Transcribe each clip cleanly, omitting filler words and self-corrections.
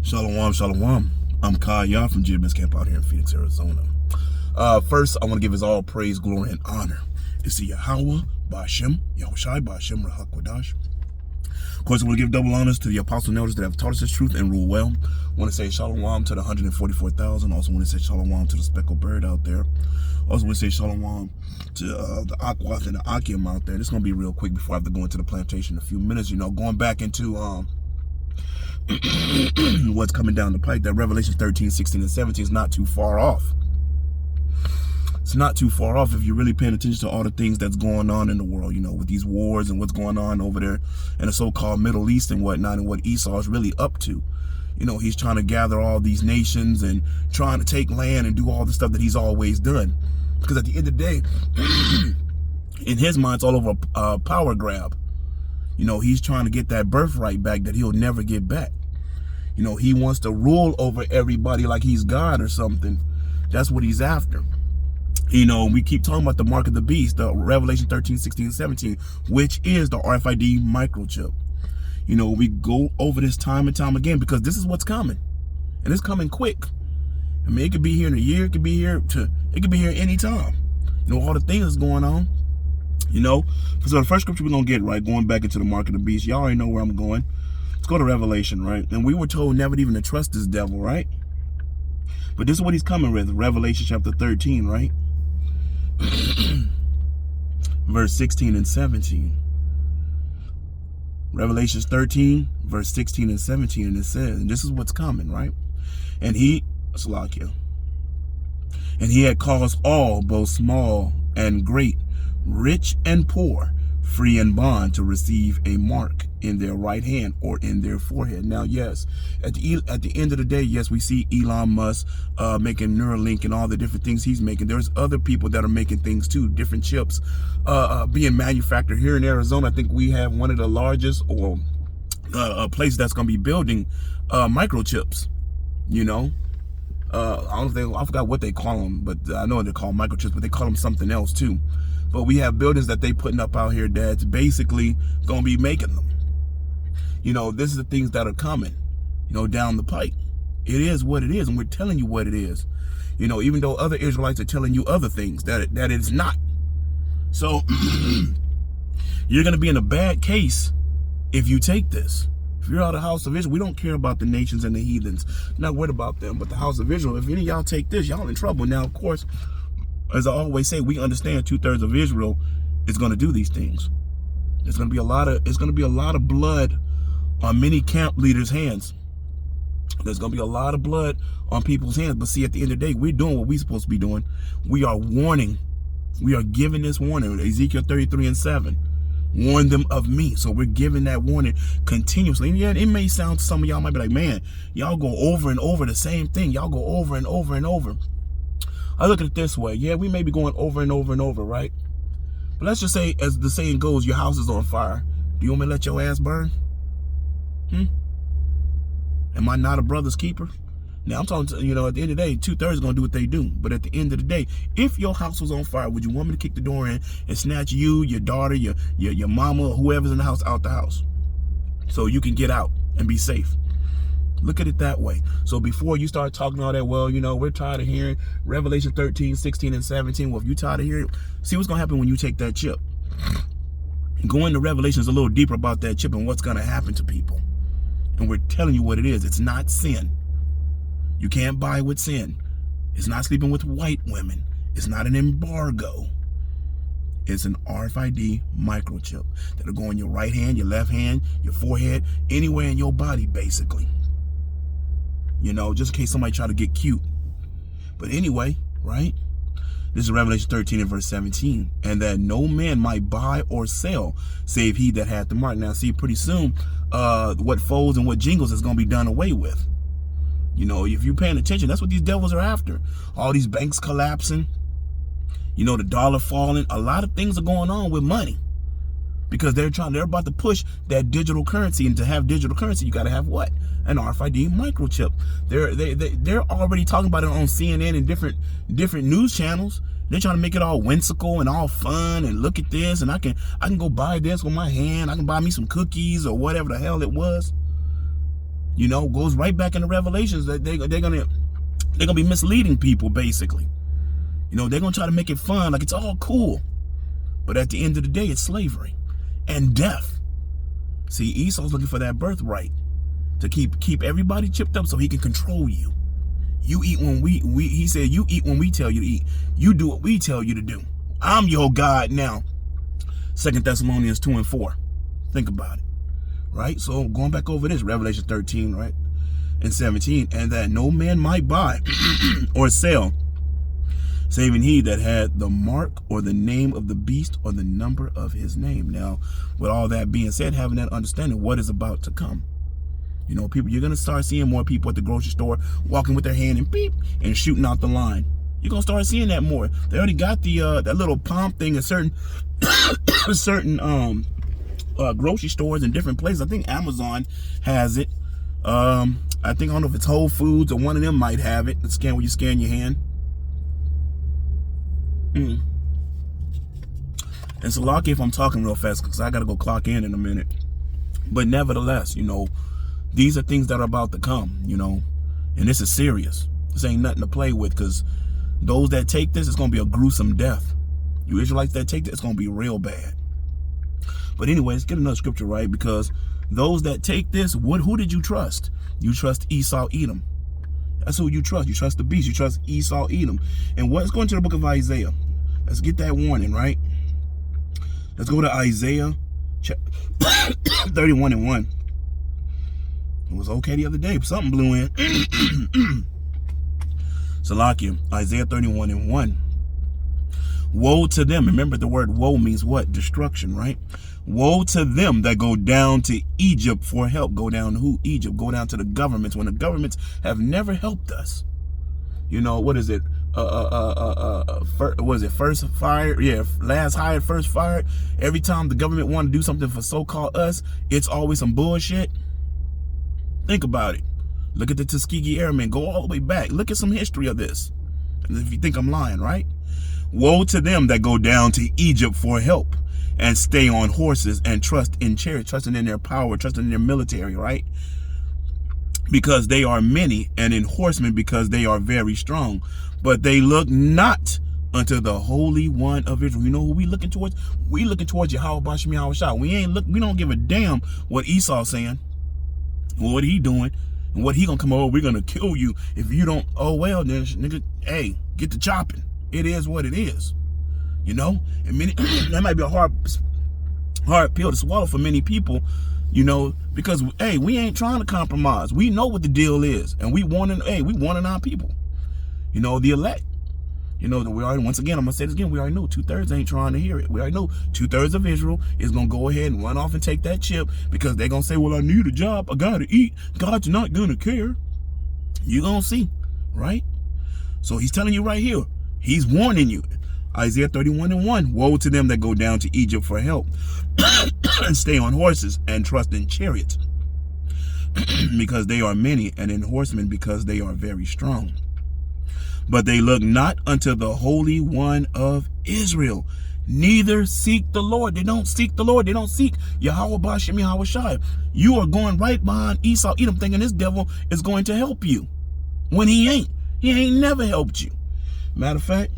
Shalom, shalom. I'm Kaya from Jibman's Camp out here in Phoenix, Arizona. First, I want to give his all praise, glory, and honor. It's the Yahweh, Ba'ashem, Yahushai, Ba'ashem, Rahakwadash. Of course, I want to give double honors to the apostle and elders that have taught us this truth and rule well. I want to say shalom to the 144,000. Also want to say shalom to the speckled bird out there. Also want to say shalom to the Aquath and the Akim out there. This is going to be real quick before I have to go into the plantation in a few minutes. You know, going back into what's coming down the pike, that Revelation 13, 16, and 17 is not too far off. It's not too far off if you're really paying attention to all the things that's going on in the world, you know, with these wars and what's going on over there in the so-called Middle East and whatnot, and what Esau is really up to. You know, he's trying to gather all these nations and trying to take land and do all the stuff that he's always done. Because at the end of the day, in his mind, it's all over a power grab. You know, he's trying to get that birthright back that he'll never get back. You know, he wants to rule over everybody like he's God or something. That's what he's after. You know, we keep talking about the mark of the beast, the Revelation 13, 16, 17, which is the RFID microchip. You know, we go over this time and time again because this is what's coming. And it's coming quick. I mean, it could be here in a year, it could be here any time. You know, all the things that's going on. You know, so the first scripture we're going to get, right, going back into the mark of the beast, y'all already know where I'm going. Let's go to Revelation, right? And we were told never even to trust this devil, right? But this is what he's coming with, Revelation chapter 13, right? Verse 16 and 17. Revelation 13, verse 16 and 17, and it says, and this is what's coming, right? And he had caused all, both small and great, rich and poor, free and bond, to receive a mark in their right hand or in their forehead. Now, yes, at the end of the day, yes, we see Elon Musk making Neuralink and all the different things he's making. There's other people that are making things too, different chips being manufactured here in Arizona. I think we have one of the largest or places that's going to be building microchips. You know, I forgot what they call them, but I know they're called microchips, but they call them something else too. But we have buildings that they putting up out here that's basically going to be making them. You know, this is the things that are coming, you know, down the pike. It is what it is, and we're telling you what it is. You know, even though other Israelites are telling you other things that it's not. So you're going to be in a bad case if you take this. If you're out of the house of Israel, we don't care about the nations and the heathens. Not worried about them, but the house of Israel, if any of y'all take this, y'all in trouble. Now, of course, as I always say, we understand 2/3 of Israel is going to do these things. It's going to be a lot of blood on many camp leaders' hands. There's going to be a lot of blood on people's hands. But see, at the end of the day, we're doing what we're supposed to be doing. We are warning. We are giving this warning. Ezekiel 33 and 7. Warn them of me. So we're giving that warning continuously. And yeah, it may sound to some of y'all might be like, man, y'all go over and over the same thing. Y'all go over and over and over. I look at it this way. Yeah, we may be going over and over and over, right? But let's just say, as the saying goes, your house is on fire. Do you want me to let your ass burn? Am I not a brother's keeper? Now, I'm talking to, you know, at the end of the day, 2/3 going to do what they do. But at the end of the day, if your house was on fire, would you want me to kick the door in and snatch you, your daughter, your mama, whoever's in the house, out the house so you can get out and be safe? Look at it that way. So before you start talking all that, well, you know, we're tired of hearing Revelation 13, 16, and 17. Well, if you're tired of hearing, see what's going to happen when you take that chip. Going to Revelation is a little deeper about that chip and what's going to happen to people. And we're telling you what it is. It's not sin. You can't buy with sin. It's not sleeping with white women. It's not an embargo. It's an RFID microchip that'll go in your right hand, your left hand, your forehead, anywhere in your body, basically. You know, just in case somebody try to get cute. But anyway, right? This is Revelation 13 and verse 17. And that no man might buy or sell, save he that hath the mark. Now, see, pretty soon, what folds and what jingles is going to be done away with. You know, if you're paying attention, that's what these devils are after. All these banks collapsing. You know, the dollar falling. A lot of things are going on with money. Because they're about to push that digital currency. And to have digital currency, you got to have what? An RFID microchip. They're already talking about it on CNN and different news channels. They're trying to make it all whimsical and all fun and look at this and I can go buy this with my hand. I can buy me some cookies or whatever the hell it was. You know, goes right back into Revelations that they're gonna be misleading people, basically. You know, they're gonna try to make it fun, like it's all cool. But at the end of the day, it's slavery and death. See, Esau's looking for that birthright to keep everybody chipped up so he can control you. You eat when he said, you eat when we tell you to eat. You do what we tell you to do. I'm your God now. 2 Thessalonians 2:4. Think about it. Right? So going back over this, Revelation 13, right? And 17, and that no man might buy or sell, saving he that had the mark or the name of the beast or the number of his name. Now, with all that being said, having that understanding, what is about to come? You know, people, you're going to start seeing more people at the grocery store walking with their hand and beep and shooting out the line. You're going to start seeing that more. They already got the that little palm thing at certain grocery stores in different places. I think Amazon has it. I don't know if it's Whole Foods or one of them might have it. The scan where you scan your hand. And so lucky if I'm talking real fast because I got to go clock in a minute. But nevertheless, you know, these are things that are about to come, you know, and this is serious. This ain't nothing to play with, because those that take this, it's going to be a gruesome death. You Israelites that take this, it's going to be real bad. But anyway, let's get another scripture, right? Because those that take this, who did you trust? You trust Esau, Edom. That's who you trust. You trust the beast. You trust Esau, Edom. And let's go into the book of Isaiah. Let's get that warning, right? Let's go to Isaiah 31:1. It was okay the other day, but something blew in. Salakia, Isaiah 31:1. Woe to them. Remember, the word woe means what? Destruction, right? Woe to them that go down to Egypt for help. Go down to who? Egypt. Go down to the governments when the governments have never helped us. You know, what is it? What is it? First fired? Yeah, last hired, first fired. Every time the government want to do something for so-called us, it's always some bullshit. Think about it. Look at the Tuskegee Airmen. Go all the way back. Look at some history of this. And if you think I'm lying, right? Woe to them that go down to Egypt for help and stay on horses and trust in chariots, trusting in their power, trusting in their military, right? Because they are many, and in horsemen because they are very strong. But they look not unto the Holy One of Israel. You know who we looking towards? We looking towards Yahweh Bashim Yahushua. We don't give a damn what Esau's saying. What he doing and what he gonna come over, we're gonna kill you if you don't. Oh well, then nigga, hey, get to chopping. It is what it is, you know. And many that might be a hard pill to swallow for many people, you know, because hey, we ain't trying to compromise. We know what the deal is, and we wanting our people, you know, the elect. You know, that we already, once again, I'm going to say this again, we already know 2/3 ain't trying to hear it. We already know 2/3 of Israel is going to go ahead and run off and take that chip because they're going to say, well, I need a job. I got to eat. God's not going to care. You're going to see, right? So he's telling you right here. He's warning you. Isaiah 31:1. Woe to them that go down to Egypt for help and stay on horses and trust in chariots because they are many, and in horsemen because they are very strong. But they look not unto the Holy One of Israel, neither seek the Lord. They don't seek the Lord. They don't seek Yahweh Bashim Yahushua. You are going right behind Esau, Edom, thinking this devil is going to help you when he ain't. He ain't never helped you. Matter of fact,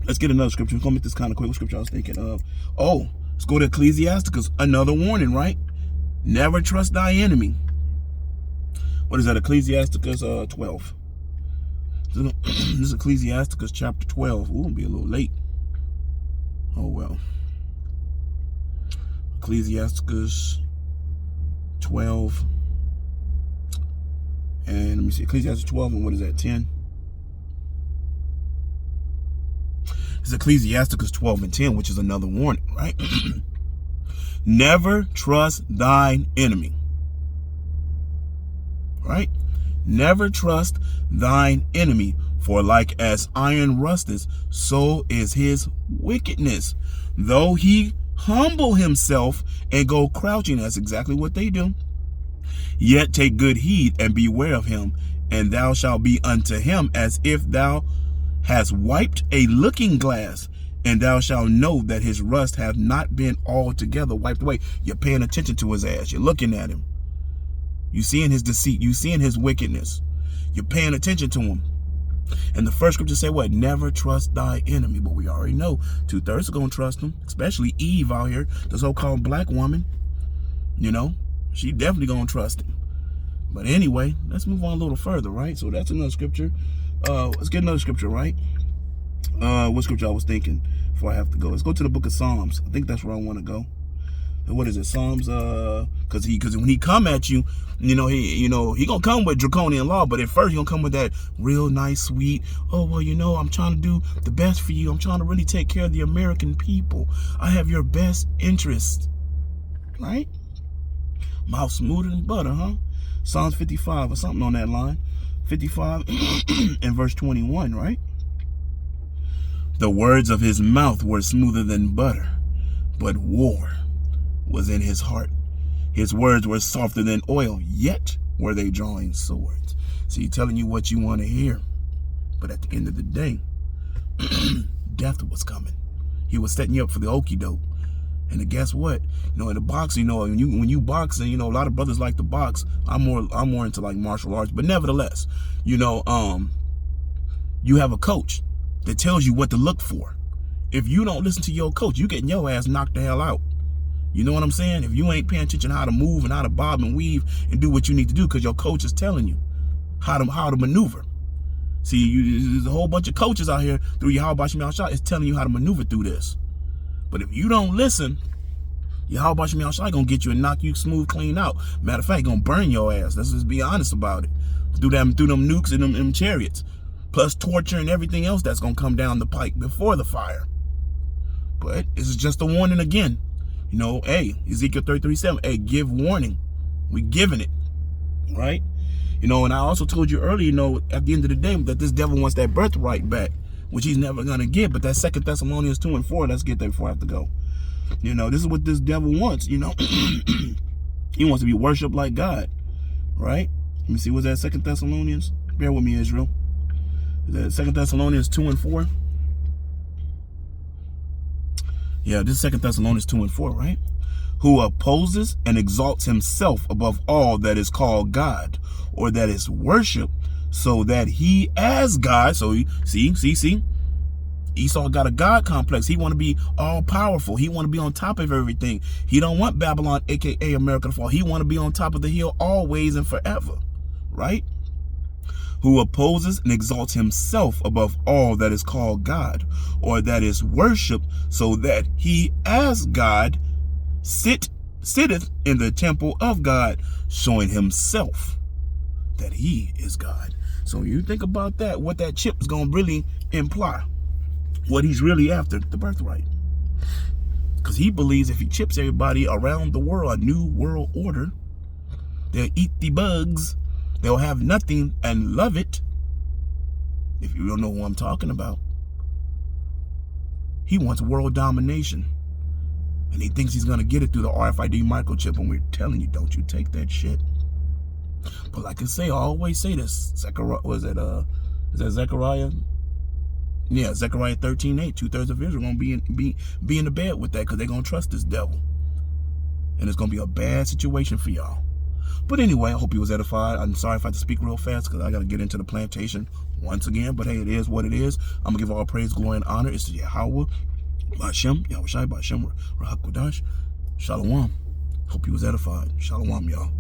let's get another scripture. We're going to make this kind of quick. What scripture I was thinking of? Oh, let's go to Ecclesiasticus. Another warning, right? Never trust thy enemy. What is that? Ecclesiasticus 12. This is Ecclesiasticus chapter 12. Ooh, it'll be a little late. Oh, well. Ecclesiasticus 12. And let me see. Ecclesiasticus 12 and what is that? 10? It's Ecclesiasticus 12:10, which is another warning, right? Never trust thine enemy. Right? Never trust thine enemy, for like as iron rusteth, so is his wickedness. Though he humble himself and go crouching, that's exactly what they do. Yet take good heed and beware of him, and thou shalt be unto him as if thou hast wiped a looking glass, and thou shalt know that his rust hath not been altogether wiped away. You're paying attention to his ass. You're looking at him. You seeing his deceit. You seeing his wickedness. You're paying attention to him. And the first scripture said what? Never trust thy enemy. But we already know 2/3 are going to trust him, especially Eve out here, the so-called black woman. You know, she definitely going to trust him. But anyway, let's move on a little further, right? So that's another scripture. Let's get another scripture, right? What scripture I was thinking before I have to go? Let's go to the book of Psalms. I think that's where I want to go. What is it? Psalms, because when he come at you, he gonna come with draconian law, but at first he gonna come with that real nice, sweet, oh, well, I'm trying to do the best for you. I'm trying to really take care of the American people. I have your best interest, right? Mouth smoother than butter, huh? Psalms 55 or something on that line. 55 and verse 21, right? The words of his mouth were smoother than butter, but war was in his heart. His words were softer than oil, yet were they drawing swords. So he's telling you what you want to hear. But at the end of the day, death was coming. He was setting you up for the okie doke. And guess what? In the boxing, when you boxing, a lot of brothers like to box. I'm more into like martial arts, but nevertheless, you have a coach that tells you what to look for. If you don't listen to your coach, you getting your ass knocked the hell out. You know what I'm saying? If you ain't paying attention to how to move and how to bob and weave and do what you need to do, because your coach is telling you how to maneuver. See, there's a whole bunch of coaches out here through Yahweh Shem Yahushua is telling you how to maneuver through this. But if you don't listen, Yahweh Shem Yahushua gonna get you and knock you smooth clean out. Matter of fact, gonna burn your ass. Let's just be honest about it. Through them nukes and them chariots, plus torture and everything else that's gonna come down the pike before the fire. But this is just a warning again. Hey, Ezekiel 33:7. Hey, give warning. We giving it, right? And I also told you earlier, at the end of the day, that this devil wants that birthright back, which he's never gonna get. But that 2 Thessalonians 2:4. Let's get there before I have to go. This is what this devil wants. He wants to be worshipped like God, right? Let me see. What's that? 2 Thessalonians. Bear with me, Israel. Is that 2 Thessalonians 2:4? Yeah, this is 2 Thessalonians 2:4, right? Who opposes and exalts himself above all that is called God, or that is worship, so that he as God. So see, Esau got a God complex. He want to be all powerful. He want to be on top of everything. He don't want Babylon, aka America, to fall. He want to be on top of the hill always and forever, right? Who opposes and exalts himself above all that is called God, or that is worship, so that he as God sitteth in the temple of God, showing himself that he is God. So you think about that, what that chip is going to really imply, what he's really after, the birthright. Because he believes if he chips everybody around the world, a new world order, they'll eat the bugs. They'll have nothing and love it. If you don't know who I'm talking about. He wants world domination. And he thinks he's going to get it through the RFID microchip. And we're telling you, don't you take that shit. But like I always say this. Zechariah, is that Zechariah? Yeah, Zechariah 13:8. 2/3 of Israel are going to be in the bed with that because they're going to trust this devil. And it's going to be a bad situation for y'all. But anyway, I hope you was edified. I'm sorry if I had to speak real fast because I got to get into the plantation once again. But hey, it is what it is. I'm going to give all praise, glory, and honor. It's to Yahweh, Ba'ashem, Yahushai, Ba'ashem, Rahakwadash. Shalom. Hope you was edified. Shalom, y'all.